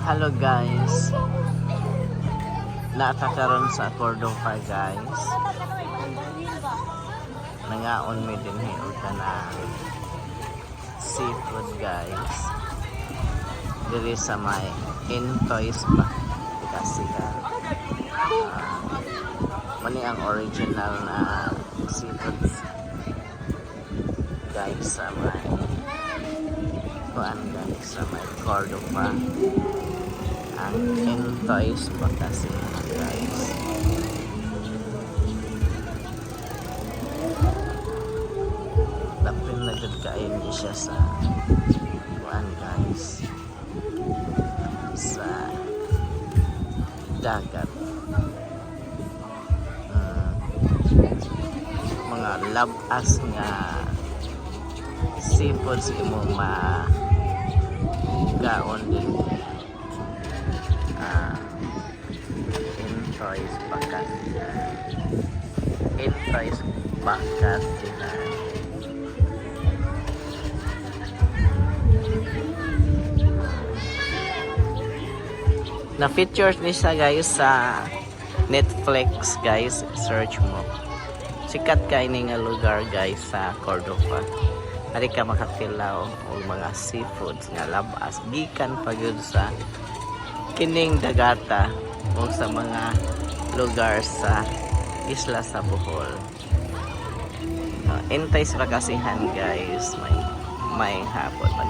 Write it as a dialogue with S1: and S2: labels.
S1: Hello guys, nakakaroon sa Cordova guys. Nangaon mi din hiyo ka na seafood guys. Diri sa may Intoys pa kasi mani ang original na seafood guys sa may kuan guys sa may Cordova. Ang Intoys pa kasi guys. Dapin na gud kain siya sa kuan guys sa dagat. Mga labas nga seafood sa imo gaon din. Intoys bakat Intoys bakat na features ni siya guys sa Netflix guys, search mo. Sikat kay ni nga lugar guys sa Cordova. Ari ka makatilaw og mga seafoods nga labas gikan pa gyud sa kining dagata o sa mga lugar sa isla sa Bohol. Intoys pa kasihan guys, may hapon pa